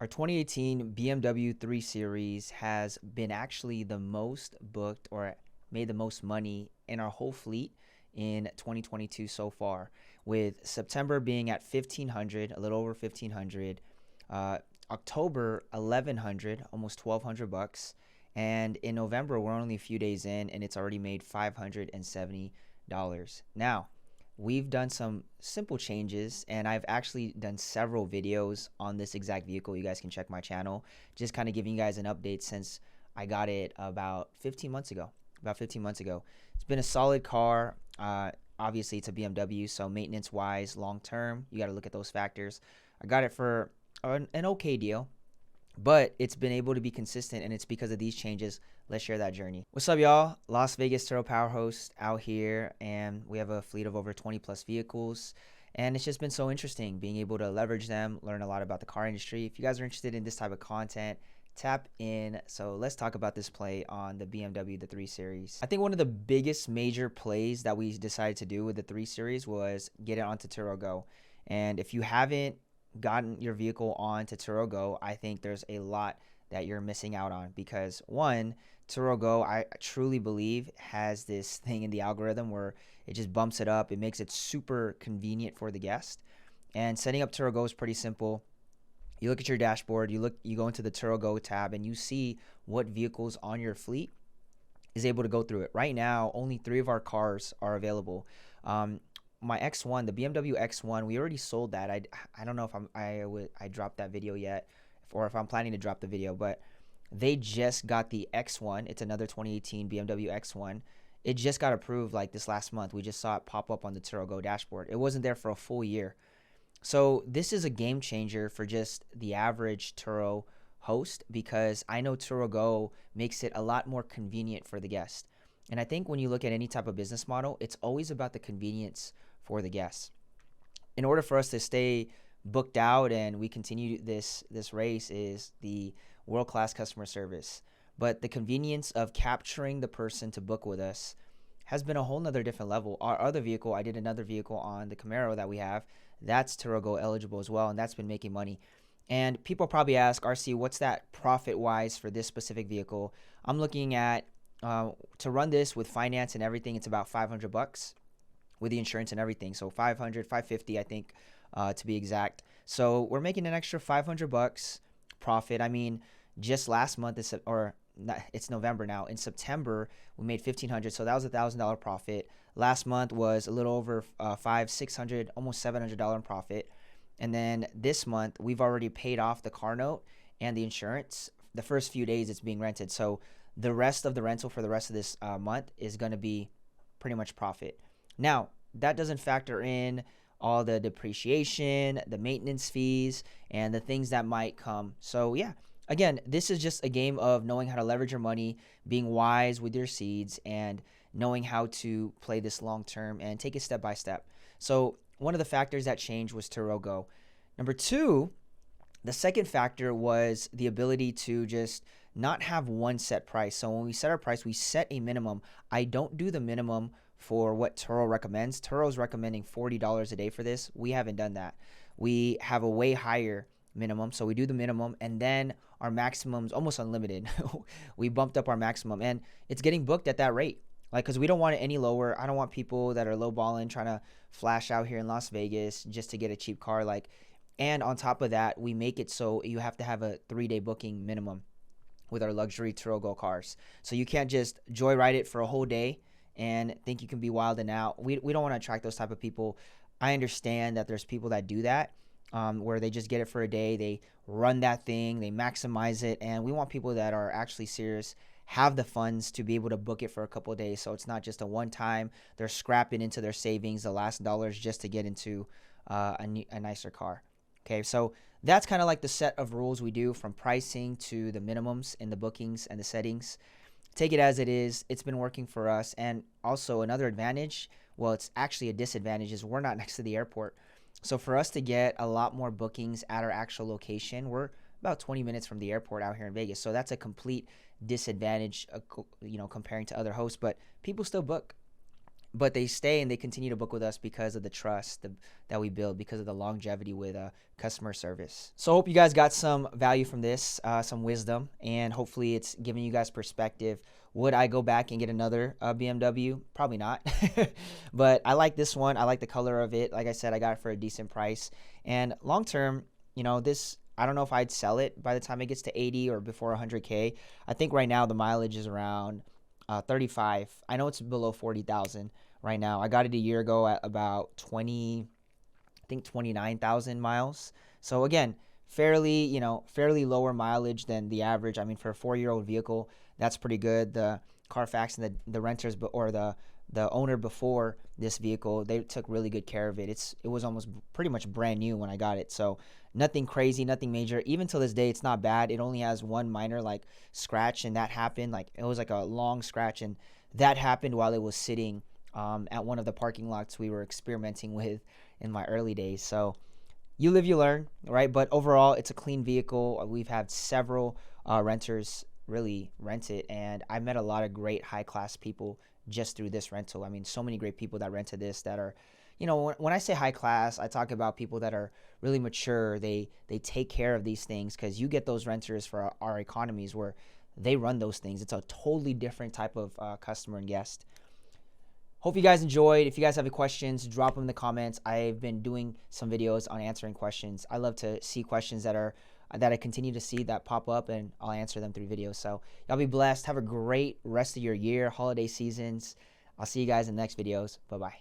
Our 2018 BMW 3 Series has been actually the most booked or made the most money in our whole fleet in 2022 so far, with September being at 1500, a little over 1500, uh, October 1100, almost 1200 bucks, and in November we're only a few days in and it's already made $570. Now, we've done some simple changes and I've actually done several videos on this exact vehicle. You guys can check my channel, just kind of giving you guys an update since I got it about 15 months ago. It's been a solid car. Obviously it's a BMW, so maintenance wise, long term, you got to look at those factors. I got it for an okay deal, but it's been able to be consistent, and it's because of these changes. Let's share that journey. What's up, y'all? Las Vegas Turo Power Host out here, and we have a fleet of over 20 plus vehicles, and it's just been so interesting being able to leverage them, learn a lot about the car industry. If you guys are interested in this type of content, tap in. So let's talk about this play on the BMW the 3 Series. I think one of the biggest major plays that we decided to do with the 3 Series was get it onto Turo Go. And if you haven't gotten your vehicle onto Turo Go, I think there's a lot that you're missing out on, because one, Turo Go, I truly believe, has this thing in the algorithm where it just bumps it up. It makes it super convenient for the guest. And setting up Turo Go is pretty simple. You look at your dashboard, you go into the Turo Go tab, and you see what vehicles on your fleet is able to go through it. Right now, only 3 of our cars are available. My X1, the BMW X1, we already sold that. I don't know if I dropped that video yet, or if I'm planning to drop the video, but they just got the X1. It's another 2018 BMW X1. It just got approved like this last month. We just saw it pop up on the Turo Go dashboard. It wasn't there for a full year. So this is a game changer for just the average Turo host, because I know Turo Go makes it a lot more convenient for the guest. And I think when you look at any type of business model, it's always about the convenience for the guests. In order for us to stay booked out and we continue this race, is the world-class customer service. But the convenience of capturing the person to book with us has been a whole nother different level. Our other vehicle, I did another vehicle on the Camaro that we have, that's Turo Go eligible as well, and that's been making money. And people probably ask, RC, what's that profit-wise for this specific vehicle? I'm looking at, to run this with finance and everything, it's about 500 bucks with the insurance and everything. So 500, 550, I think, to be exact. So we're making an extra 500 bucks profit. I mean, just last month, it's November now. In September, we made 1,500, so that was $1,000 profit. Last month was a little over 600, almost $700 in profit. And then this month, we've already paid off the car note and the insurance. The first few days it's being rented. So the rest of the rental for the rest of this month is going to be pretty much profit. Now, that doesn't factor in all the depreciation, the maintenance fees, and the things that might come. So yeah, again, this is just a game of knowing how to leverage your money, being wise with your seeds, and knowing how to play this long term and take it step by step. So one of the factors that changed was Turo Go. Number 2, the second factor was the ability to just not have one set price. So when we set our price, we set a minimum. I don't do the minimum for what Turo recommends. Turo's recommending $40 a day for this. We haven't done that. We have a way higher minimum, so we do the minimum, and then our maximum's almost unlimited. We bumped up our maximum, and it's getting booked at that rate. Like, because we don't want it any lower. I don't want people that are lowballing, trying to flash out here in Las Vegas just to get a cheap car. And on top of that, we make it so you have to have a 3-day booking minimum with our luxury Turo Go cars. So you can't just joyride it for a whole day and think you can be wilding out. We don't want to attract those type of people. I understand that there's people that do that, where they just get it for a day, they run that thing, they maximize it, and we want people that are actually serious, have the funds to be able to book it for a couple of days, so it's not just a one-time, they're scrapping into their savings the last dollars just to get into a nicer car. Okay, so that's kind of like the set of rules we do, from pricing to the minimums in the bookings and the settings. Take it as it is. It's been working for us. And also another advantage, well, it's actually a disadvantage, is we're not next to the airport. So for us to get a lot more bookings at our actual location, we're about 20 minutes from the airport out here in Vegas. So that's a complete disadvantage, comparing to other hosts. But people still book. but they stay and they continue to book with us because of the trust that we build, because of the longevity with customer service. So I hope you guys got some value from this, some wisdom, and hopefully it's giving you guys perspective. Would I go back and get another BMW? Probably not. But I like this one. I like the color of it. Like I said, I got it for a decent price. And long term, this, I don't know if I'd sell it by the time it gets to 80 or before 100K. I think right now the mileage is around 35. I know it's below 40,000 right now. I got it a year ago at about 29,000 miles. So again, fairly lower mileage than the average. I mean, for a 4-year-old vehicle, that's pretty good. The Carfax and the renters or the owner before this vehicle, they took really good care of it. It was almost pretty much brand new when I got it. So nothing crazy, nothing major. Even till this day, it's not bad. It only has one minor scratch, and that happened it was a long scratch, and that happened while it was sitting at one of the parking lots we were experimenting with in my early days. So you live, you learn, right? But overall, it's a clean vehicle. We've had several renters really rent it, and I met a lot of great high-class people just through this rental. I mean, so many great people that rented this that are, when I say high class, I talk about people that are really mature. They take care of these things, because you get those renters for our economies where they run those things. It's a totally different type of customer and guest. Hope you guys enjoyed. If you guys have any questions, drop them in the comments. I've been doing some videos on answering questions. I love to see questions that I continue to see that pop up, and I'll answer them through videos. So y'all be blessed. Have a great rest of your year, holiday seasons. I'll see you guys in the next videos. Bye-bye.